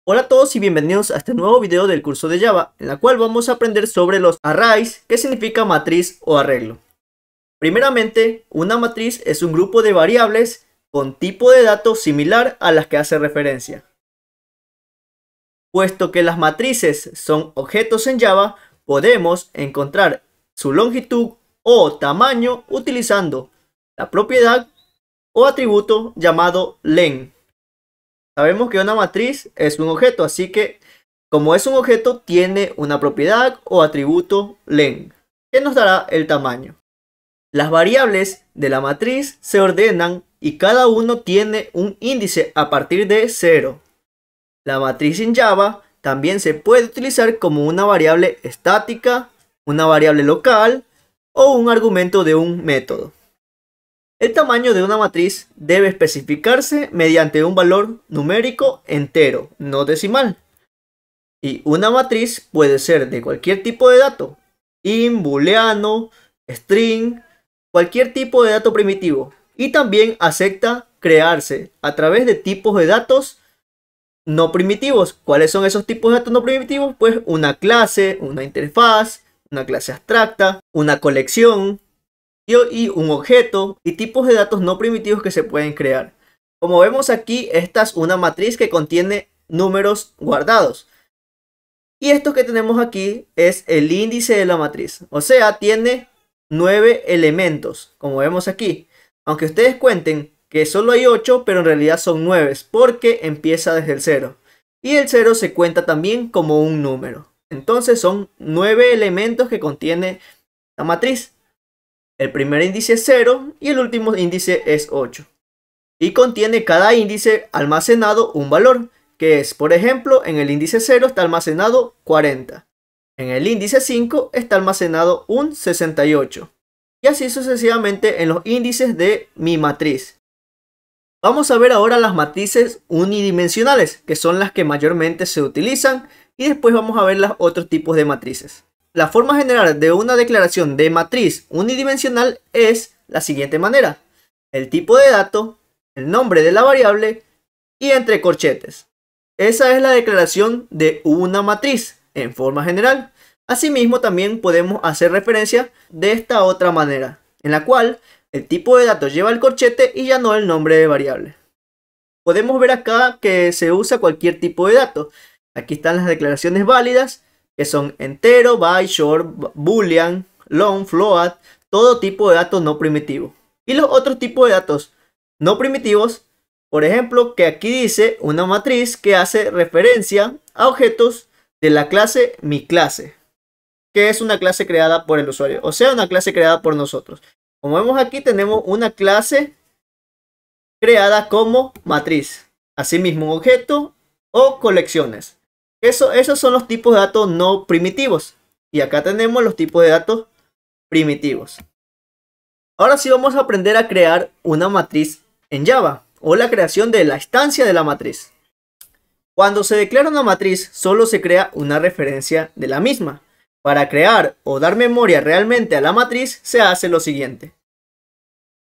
Hola a todos y bienvenidos a este nuevo video del curso de Java, en la cual vamos a aprender sobre los arrays, que significa matriz o arreglo. Primeramente, una matriz es un grupo de variables con tipo de datos similar a las que hace referencia. Puesto que las matrices son objetos en Java, podemos encontrar su longitud o tamaño utilizando la propiedad o atributo llamado len. Sabemos que una matriz es un objeto, así que como es un objeto tiene una propiedad o atributo len, que nos dará el tamaño. Las variables de la matriz se ordenan y cada uno tiene un índice a partir de 0. La matriz en Java también se puede utilizar como una variable estática, una variable local o un argumento de un método. El tamaño de una matriz debe especificarse mediante un valor numérico entero, no decimal. Y una matriz puede ser de cualquier tipo de dato, int, booleano, string, cualquier tipo de dato primitivo. Y también acepta crearse a través de tipos de datos no primitivos. ¿Cuáles son esos tipos de datos no primitivos? Pues una clase, una interfaz, una clase abstracta, una colección y un objeto y tipos de datos no primitivos que se pueden crear. Como vemos aquí, esta es una matriz que contiene números guardados. Y esto que tenemos aquí es el índice de la matriz. O sea, tiene 9 elementos, como vemos aquí. Aunque ustedes cuenten que solo hay 8, pero en realidad son 9, porque empieza desde el 0. Y el 0 se cuenta también como un número. Entonces son 9 elementos que contiene la matriz. El primer índice es 0 y el último índice es 8. Y contiene cada índice almacenado un valor, que es, por ejemplo, en el índice 0 está almacenado 40. En el índice 5 está almacenado un 68. Y así sucesivamente en los índices de mi matriz. Vamos a ver ahora las matrices unidimensionales, que son las que mayormente se utilizan, y después vamos a ver los otros tipos de matrices. La forma general de una declaración de matriz unidimensional es la siguiente manera: el tipo de dato, el nombre de la variable y entre corchetes. Esa es la declaración de una matriz en forma general. Asimismo, también podemos hacer referencia de esta otra manera, en la cual el tipo de datos lleva el corchete y ya no el nombre de variable. Podemos ver acá que se usa cualquier tipo de dato. Aquí están las declaraciones válidas, que son entero, byte, short, boolean, long, float, todo tipo de datos no primitivos. Y los otros tipos de datos no primitivos, por ejemplo, que aquí dice una matriz que hace referencia a objetos de la clase mi clase, que es una clase creada por el usuario, o sea, una clase creada por nosotros. Como vemos aquí, tenemos una clase creada como matriz, asimismo un objeto o colecciones. Esos son los tipos de datos no primitivos. Y acá tenemos los tipos de datos primitivos. Ahora sí vamos a aprender a crear una matriz en Java, o la creación de la instancia de la matriz. Cuando se declara una matriz, solo se crea una referencia de la misma. Para crear o dar memoria realmente a la matriz, se hace lo siguiente.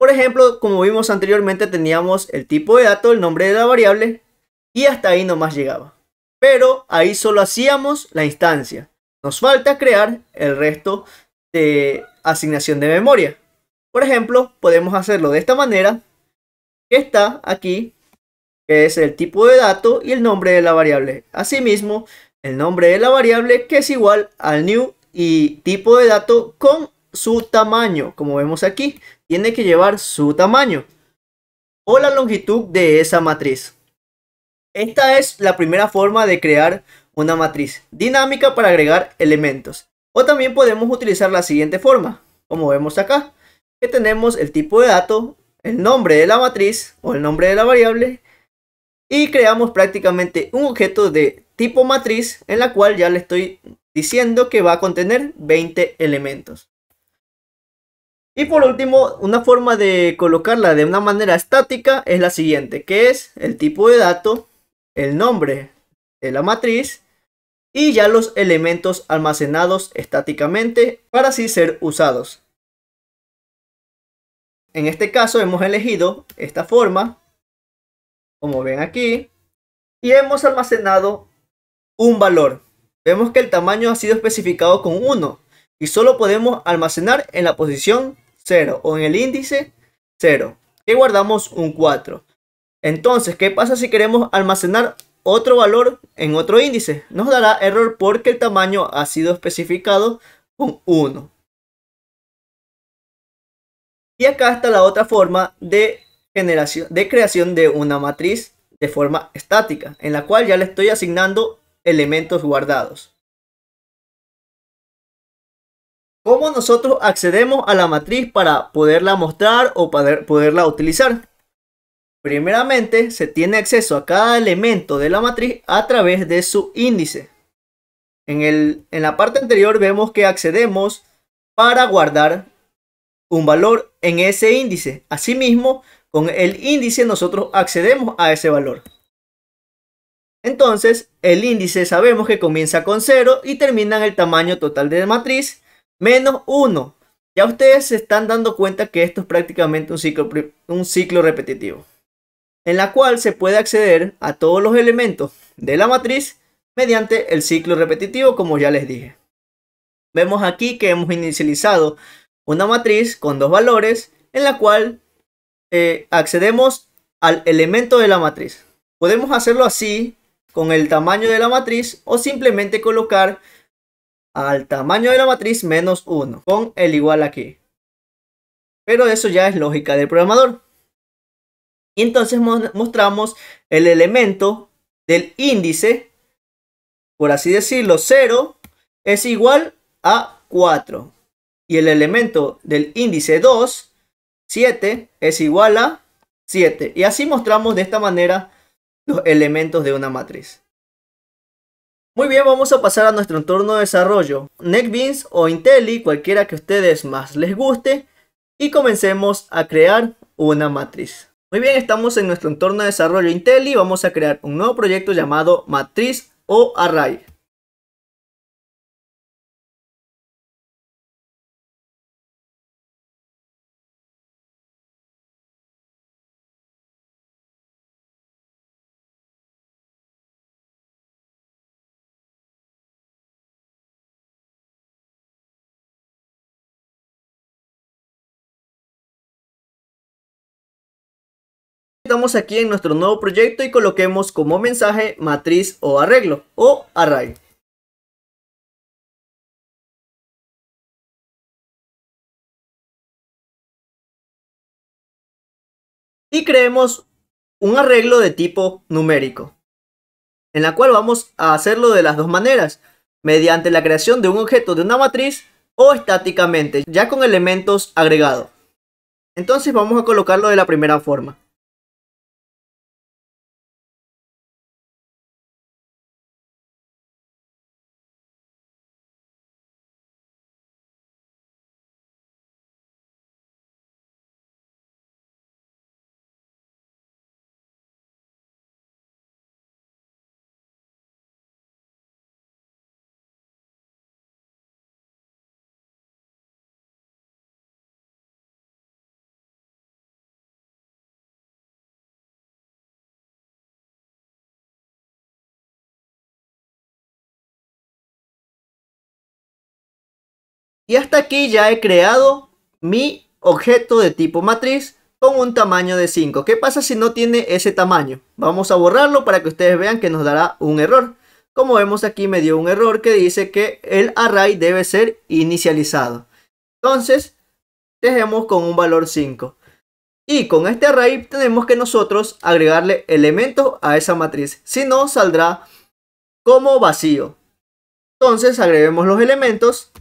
Por ejemplo, como vimos anteriormente, teníamos el tipo de dato, el nombre de la variable, y hasta ahí nomás llegaba. Pero ahí solo hacíamos la instancia. Nos falta crear el resto de asignación de memoria. Por ejemplo, podemos hacerlo de esta manera, que está aquí, que es el tipo de dato y el nombre de la variable. Asimismo, el nombre de la variable, que es igual al new, y tipo de dato con su tamaño. Como vemos aquí, tiene que llevar su tamaño o la longitud de esa matriz. Esta es la primera forma de crear una matriz dinámica para agregar elementos. O también podemos utilizar la siguiente forma, como vemos acá, que tenemos el tipo de dato, el nombre de la matriz o el nombre de la variable, y creamos prácticamente un objeto de tipo matriz en la cual ya le estoy diciendo que va a contener 20 elementos. Y por último, una forma de colocarla de una manera estática es la siguiente, que es el tipo de dato, el nombre de la matriz y ya los elementos almacenados estáticamente para así ser usados. En este caso hemos elegido esta forma, como ven aquí, y hemos almacenado un valor. Vemos que el tamaño ha sido especificado con 1 y solo podemos almacenar en la posición 0 o en el índice 0, que guardamos un 4. Entonces, ¿qué pasa si queremos almacenar otro valor en otro índice? Nos dará error porque el tamaño ha sido especificado con 1. Y acá está la otra forma de creación de una matriz de forma estática, en la cual ya le estoy asignando elementos guardados. ¿Cómo nosotros accedemos a la matriz para poderla mostrar o poderla utilizar? Primeramente, se tiene acceso a cada elemento de la matriz a través de su índice. En la parte anterior vemos que accedemos para guardar un valor en ese índice. Asimismo, con el índice nosotros accedemos a ese valor. Entonces, el índice sabemos que comienza con 0 y termina en el tamaño total de la matriz menos 1. Ya ustedes se están dando cuenta que esto es prácticamente un ciclo repetitivo, en la cual se puede acceder a todos los elementos de la matriz mediante el ciclo repetitivo, como ya les dije. Vemos aquí que hemos inicializado una matriz con dos valores en la cual accedemos al elemento de la matriz. Podemos hacerlo así con el tamaño de la matriz o simplemente colocar al tamaño de la matriz menos 1 con el igual aquí. Pero eso ya es lógica del programador. Y entonces mostramos el elemento del índice, por así decirlo, 0 es igual a 4. Y el elemento del índice 2, 7, es igual a 7. Y así mostramos de esta manera los elementos de una matriz. Muy bien, vamos a pasar a nuestro entorno de desarrollo, NetBeans o Intelli, cualquiera que a ustedes más les guste, y comencemos a crear una matriz. Muy bien, estamos en nuestro entorno de desarrollo Intelli y vamos a crear un nuevo proyecto llamado matriz o array. Estamos aquí en nuestro nuevo proyecto y coloquemos como mensaje matriz o arreglo o array. Y creemos un arreglo de tipo numérico, en la cual vamos a hacerlo de las dos maneras, mediante la creación de un objeto de una matriz o estáticamente, ya con elementos agregados. Entonces vamos a colocarlo de la primera forma. Y hasta aquí ya he creado mi objeto de tipo matriz con un tamaño de 5. ¿Qué pasa si no tiene ese tamaño? Vamos a borrarlo para que ustedes vean que nos dará un error. Como vemos aquí me dio un error que dice que el array debe ser inicializado. Entonces dejemos con un valor 5. Y con este array tenemos que nosotros agregarle elementos a esa matriz. Si no, saldrá como vacío. Entonces agreguemos los elementos.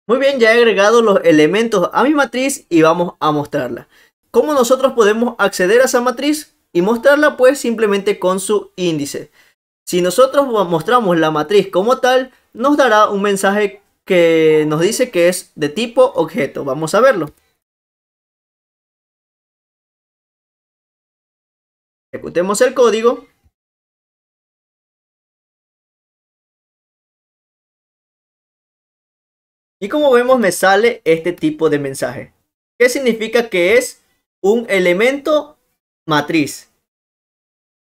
Muy bien, ya he agregado los elementos a mi matriz y vamos a mostrarla. ¿Cómo nosotros podemos acceder a esa matriz y mostrarla? Pues simplemente con su índice. Si nosotros mostramos la matriz como tal, nos dará un mensaje que nos dice que es de tipo objeto. Vamos a verlo. Ejecutemos el código. Y como vemos me sale este tipo de mensaje. ¿Qué significa? Que es un elemento matriz.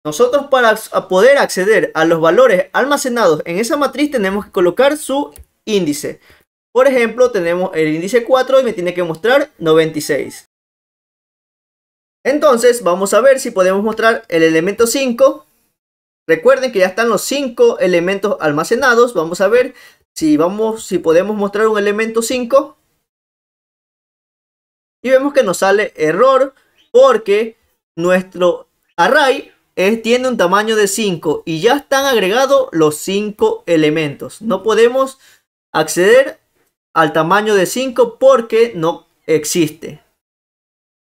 Nosotros para poder acceder a los valores almacenados en esa matriz tenemos que colocar su índice. Por ejemplo, tenemos el índice 4 y me tiene que mostrar 96. Entonces vamos a ver si podemos mostrar el elemento 5. Recuerden que ya están los 5 elementos almacenados. Vamos a ver si podemos mostrar un elemento 5. Y vemos que nos sale error porque nuestro array tiene un tamaño de 5 y ya están agregados los 5 elementos. No podemos acceder al tamaño de 5 porque no existe.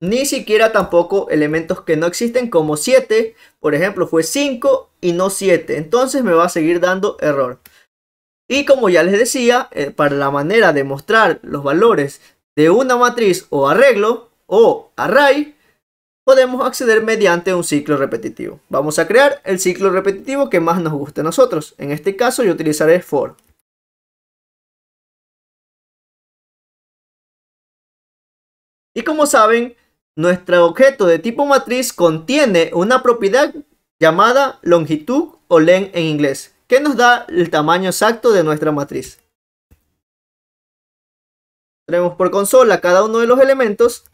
Ni siquiera tampoco elementos que no existen como 7. Por ejemplo, fue 5 y no 7. Entonces me va a seguir dando error. Y como ya les decía, para la manera de mostrar los valores de una matriz o arreglo o array, podemos acceder mediante un ciclo repetitivo. Vamos a crear el ciclo repetitivo que más nos guste a nosotros. En este caso yo utilizaré for. Y como saben, nuestro objeto de tipo matriz contiene una propiedad llamada longitud o len en inglés, que nos da el tamaño exacto de nuestra matriz. Tenemos por consola cada uno de los elementos.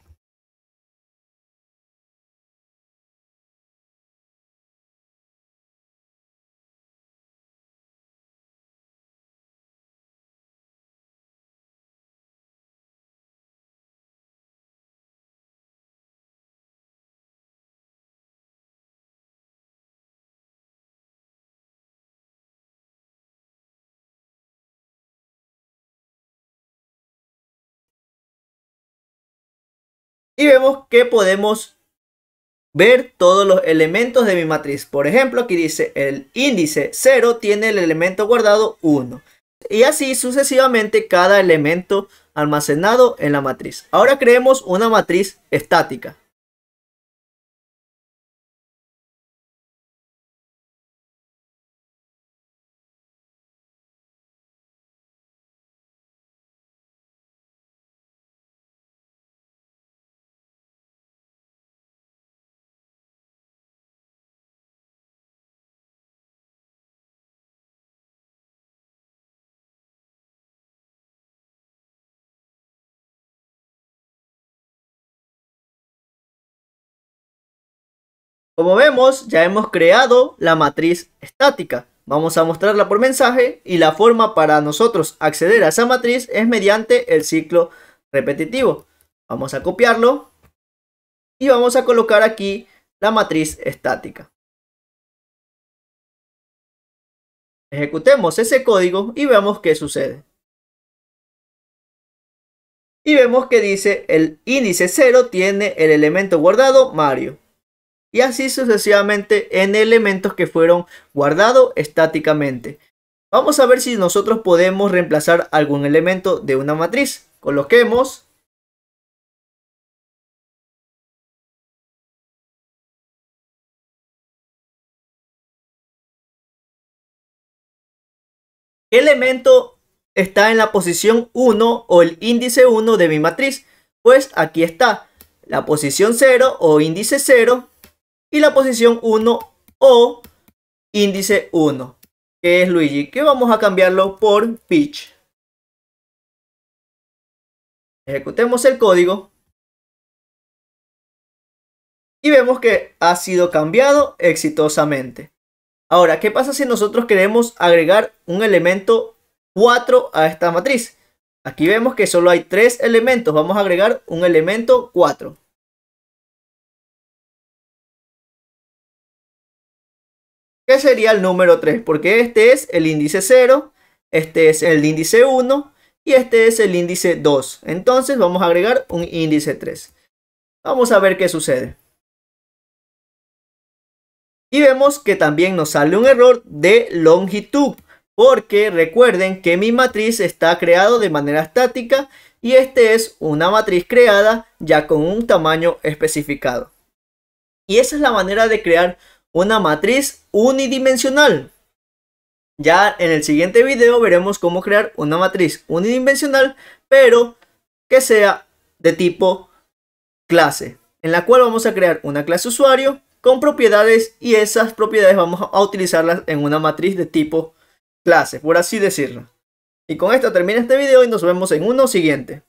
Y vemos que podemos ver todos los elementos de mi matriz. Por ejemplo, aquí dice el índice 0 tiene el elemento guardado 1. Y así sucesivamente cada elemento almacenado en la matriz. Ahora creemos una matriz estática. Como vemos, ya hemos creado la matriz estática. Vamos a mostrarla por mensaje y la forma para nosotros acceder a esa matriz es mediante el ciclo repetitivo. Vamos a copiarlo y vamos a colocar aquí la matriz estática. Ejecutemos ese código y veamos qué sucede. Y vemos que dice el índice 0 tiene el elemento guardado Mario. Y así sucesivamente en elementos que fueron guardados estáticamente. Vamos a ver si nosotros podemos reemplazar algún elemento de una matriz. Coloquemos qué elemento está en la posición 1 o el índice 1 de mi matriz. Pues aquí está la posición 0 o índice 0 y la posición 1 o índice 1, que es Luigi, que vamos a cambiarlo por Peach. Ejecutemos el código y vemos que ha sido cambiado exitosamente. Ahora, ¿qué pasa si nosotros queremos agregar un elemento 4 a esta matriz? Aquí vemos que solo hay 3 elementos. Vamos a agregar un elemento 4. ¿Qué sería el número 3? Porque este es el índice 0, este es el índice 1 y este es el índice 2. Entonces vamos a agregar un índice 3. Vamos a ver qué sucede. Y vemos que también nos sale un error de longitud, porque recuerden que mi matriz está creado de manera estática y este es una matriz creada ya con un tamaño especificado. Y esa es la manera de crear una matriz unidimensional. Ya en el siguiente video veremos cómo crear una matriz unidimensional, pero que sea de tipo clase, en la cual vamos a crear una clase usuario con propiedades y esas propiedades vamos a utilizarlas en una matriz de tipo clase, por así decirlo. Y con esto termina este video y nos vemos en uno siguiente.